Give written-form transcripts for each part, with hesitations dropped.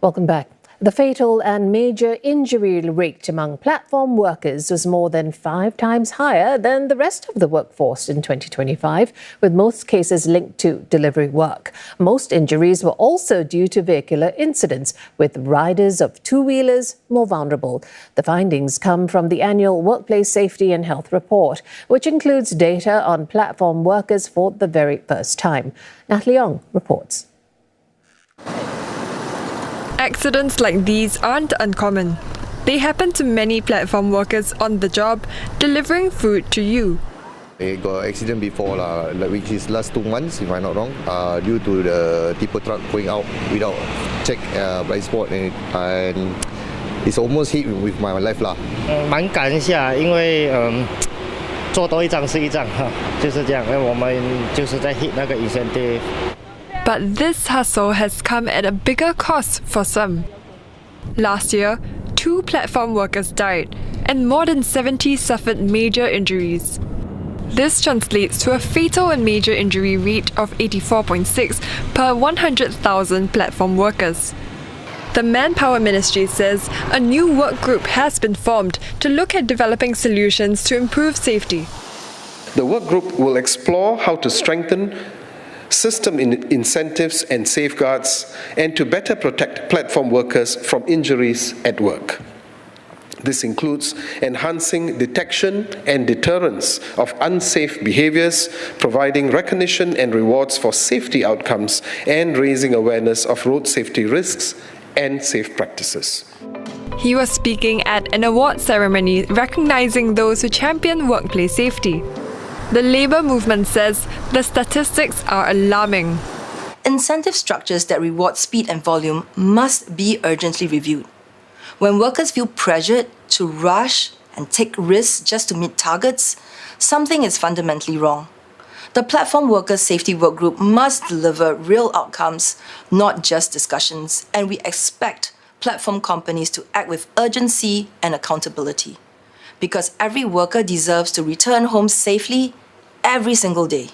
Welcome back. The fatal and major injury rate among platform workers was more than 5 times higher than the rest of the workforce in 2025, with most cases linked to delivery work. Most injuries were also due to vehicular incidents, with riders of two-wheelers more vulnerable. The findings come from the annual Workplace Safety and Health Report, which includes data on platform workers for the very first time. Natalie Ong reports. Accidents like these aren't uncommon. They happen to many platform workers on the job, delivering food to you. I got accident before, which is last 2 months, if I'm not wrong, due to the tipper truck going out without check blind spot, and it's almost hit with my life 蛮赶一下，因为做多一张是一张哈，就是这样。因为我们就是在 hit 那个 incentive。 But this hustle has come at a bigger cost for some. Last year, 2 platform workers died and more than 70 suffered major injuries. This translates to a fatal and major injury rate of 84.6 per 100,000 platform workers. The Manpower Ministry says a new work group has been formed to look at developing solutions to improve safety. The work group will explore how to strengthen system incentives and safeguards, and to better protect platform workers from injuries at work. This includes enhancing detection and deterrence of unsafe behaviors, providing recognition and rewards for safety outcomes, and raising awareness of road safety risks and safe practices. He was speaking at an award ceremony recognizing those who champion workplace safety. The labour movement says the statistics are alarming. Incentive structures that reward speed and volume must be urgently reviewed. When workers feel pressured to rush and take risks just to meet targets, something is fundamentally wrong. The Platform Workers Safety Work Group must deliver real outcomes, not just discussions, and we expect platform companies to act with urgency and accountability. Because every worker deserves to return home safely every single day.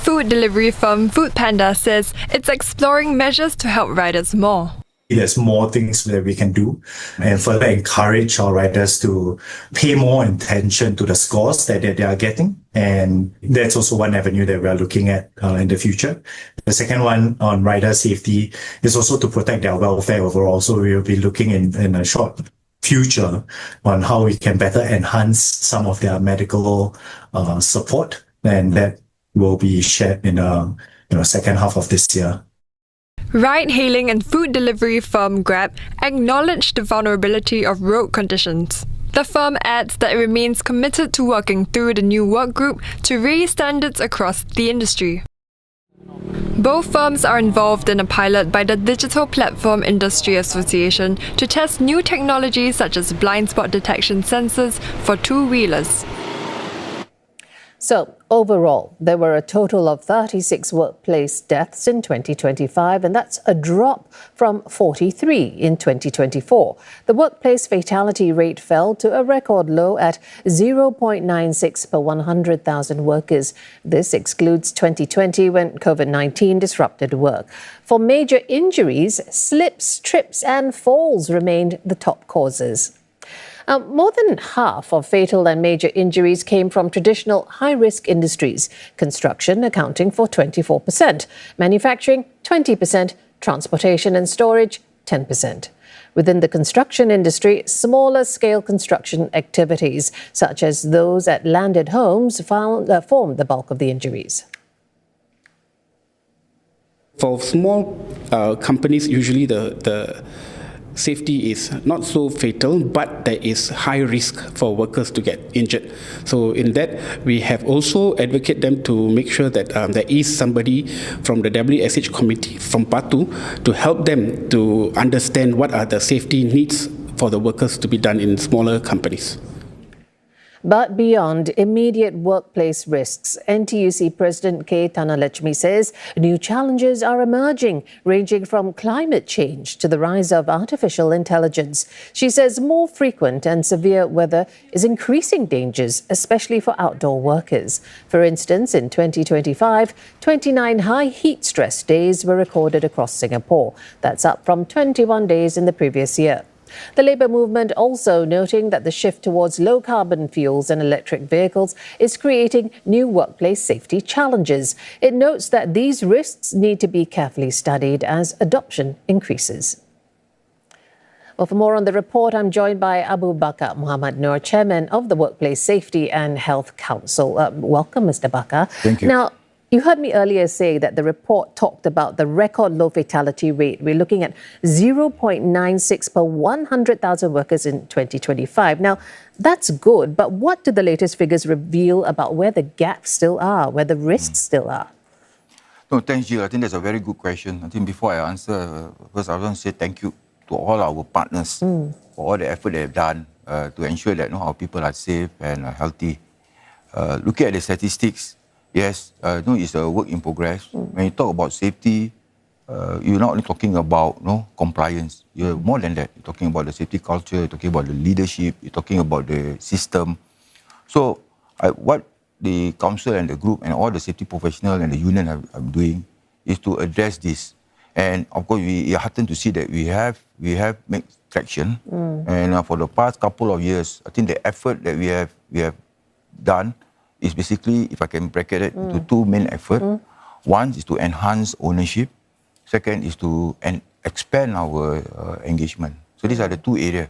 Food delivery firm Foodpanda says it's exploring measures to help riders more. There's more things that we can do and further encourage our riders to pay more attention to the scores that they are getting. And that's also one avenue that we are looking at in the future. The second one on rider safety is also to protect their welfare overall. So we will be looking in a short future on how we can better enhance some of their medical support, and that will be shared in the second half of this year. Ride-hailing and food delivery firm Grab acknowledged the vulnerability of road conditions. The firm adds that it remains committed to working through the new work group to raise standards across the industry. Both firms are involved in a pilot by the Digital Platform Industry Association to test new technologies such as blind spot detection sensors for two-wheelers. So, overall, there were a total of 36 workplace deaths in 2025, and that's a drop from 43 in 2024. The workplace fatality rate fell to a record low at 0.96 per 100,000 workers. This excludes 2020 when COVID-19 disrupted work. For major injuries, slips, trips and falls remained the top causes. More than half of fatal and major injuries came from traditional high-risk industries, construction accounting for 24%, manufacturing 20%, transportation and storage 10%. Within the construction industry, smaller-scale construction activities, such as those at landed homes, formed the bulk of the injuries. For small companies, usually the safety is not so fatal, but there is high risk for workers to get injured. So in that, we have also advocated them to make sure that there is somebody from the WSH committee from PATU to help them to understand what are the safety needs for the workers to be done in smaller companies. But beyond immediate workplace risks, NTUC President K. Thanalachmi says new challenges are emerging, ranging from climate change to the rise of artificial intelligence. She says more frequent and severe weather is increasing dangers, especially for outdoor workers. For instance, in 2025, 29 high heat stress days were recorded across Singapore. That's up from 21 days in the previous year. The Labour movement also noting that the shift towards low-carbon fuels and electric vehicles is creating new workplace safety challenges. It notes that these risks need to be carefully studied as adoption increases. Well, for more on the report, I'm joined by Abu Bakar Mohd Nor, Chairman of the Workplace Safety and Health Council. Welcome, Mr. Bakar. Thank you. Now, you heard me earlier say that the report talked about the record low fatality rate. We're looking at 0.96 per 100,000 workers in 2025. Now, that's good, but what do the latest figures reveal about where the gaps still are, where the risks still are? No, thanks, Jill. I think that's a very good question. I think before I answer, first I want to say thank you to all our partners for all the effort they've done to ensure that our people are safe and healthy. Looking at the statistics, yes, it's a work in progress. When you talk about safety, you're not only talking about compliance. You're more than that. You're talking about the safety culture, you're talking about the leadership, you're talking about the system. So what the council and the group and all the safety professionals and the union are doing is to address this. And of course, we are heartened to see that we have made traction. And for the past couple of years, I think the effort that we have done is basically, if I can bracket it into two main efforts. One is to enhance ownership. Second is to expand our engagement. So these are the two areas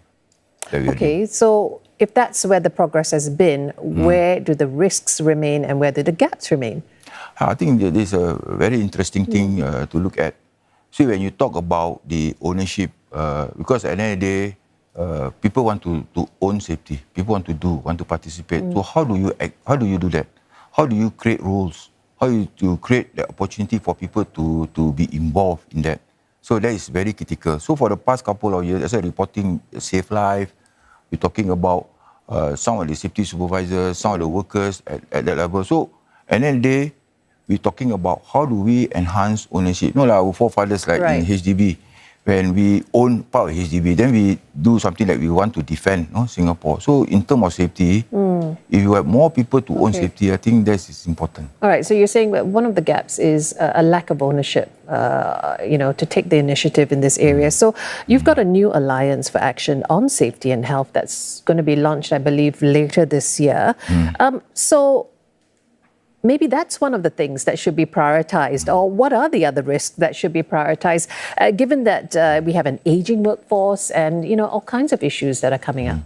that we are doing. So if that's where the progress has been, where do the risks remain and where do the gaps remain? I think that is a very interesting thing to look at. See, when you talk about the ownership, because at the end of the day, people want to own safety. People want to participate. So how do you act? How do you do that? How do you create rules? How do you create the opportunity for people to be involved in that? So that is very critical. So for the past couple of years, as I reporting Safe Life, we're talking about some of the safety supervisors, some of the workers at that level. So at the end of the day, we're talking about how do we enhance ownership. Like our forefathers, like in HDB, when we own part of HDB, then we do something that we want to defend Singapore. So in terms of safety, if you have more people to own safety, I think that is important. All right, so you're saying that one of the gaps is a lack of ownership, to take the initiative in this area. So you've got a new alliance for action on safety and health that's going to be launched, I believe, later this year. So maybe that's one of the things that should be prioritized, or what are the other risks that should be prioritized, given that we have an aging workforce and, all kinds of issues that are coming up?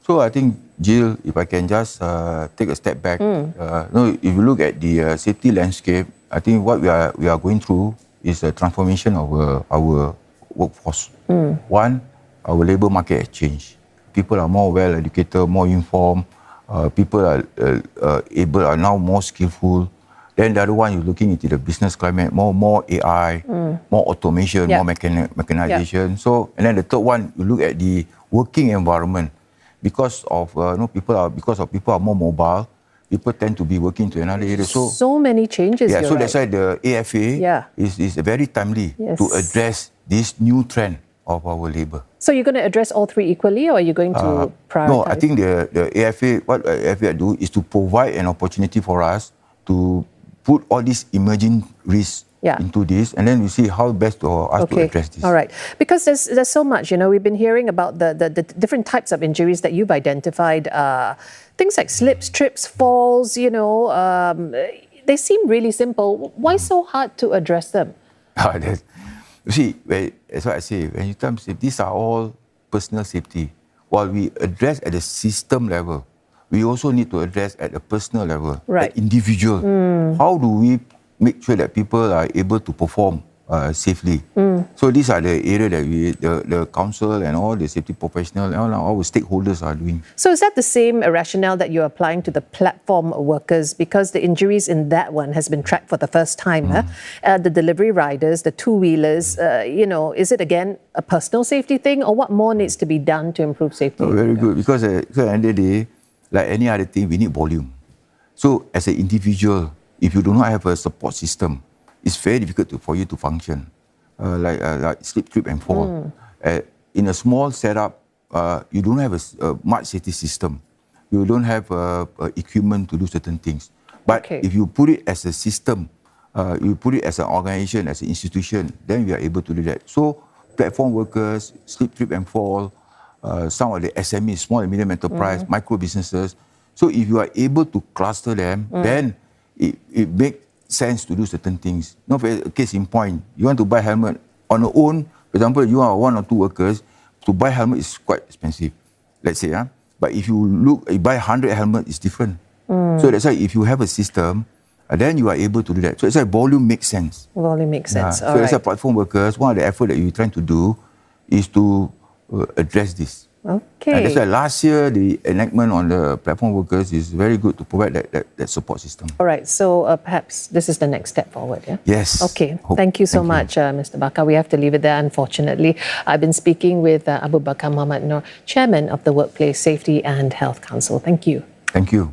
So I think, Jill, if I can just take a step back, if you look at the safety landscape, I think what we are going through is a transformation of our workforce. One, our labour market has changed. People are more well-educated, more informed. People are now more skillful. Then the other one, you're looking into the business climate, more AI, more automation, more mechanization. So, and then the third one, you look at the working environment. Because of people are more mobile, people tend to be working to another area. So many changes. Yeah, so that's why the AFA is very timely to address this new trend of our labour. So you're going to address all three equally, or are you going to prioritize? No, I think the AFA, what AFA do is to provide an opportunity for us to put all these emerging risks into this, and then we see how best for us to address this. All right, because there's so much. We've been hearing about the different types of injuries that you've identified. Things like slips, trips, falls. They seem really simple. Why so hard to address them? You see, that's what I say. When you terms, these are all personal safety. While we address at the system level, we also need to address at the personal level, the individual. How do we make sure that people are able to perform safely? So these are the areas that the council and all the safety professionals and all our stakeholders are doing. So is that the same rationale that you're applying to the platform workers? Because the injuries in that one has been tracked for the first time. The delivery riders, the two-wheelers, is it again a personal safety thing, or what more needs to be done to improve safety? Oh, very good, because at the end of the day, like any other thing, we need volume. So as an individual, if you do not have a support system, it's very difficult for you to function, like slip, trip and fall. In a small setup, you don't have a much safety system. You don't have equipment to do certain things. But if you put it as a system, you put it as an organization, as an institution, then we are able to do that. So platform workers, slip, trip and fall, some of the SMEs, small and medium enterprise, micro businesses. So if you are able to cluster them, then it makes sense to do certain things. Not for case in point, you want to buy helmet on your own. For example, you are 1 or 2 workers, to buy helmet is quite expensive, let's say. But if you buy 100 helmet, it's different. So that's why if you have a system, then you are able to do that. So that's why volume makes sense. Volume makes sense. So as a platform workers, one of the efforts that you're trying to do is to address this. Okay. And that's why last year, the enactment on the platform workers is very good to provide that support system. All right. So perhaps this is the next step forward, yeah? Yes. Okay. Thank you so much, Mr. Bakar. We have to leave it there, unfortunately. I've been speaking with Abu Bakar Mohd Nor, Chairman of the Workplace Safety and Health Council. Thank you. Thank you.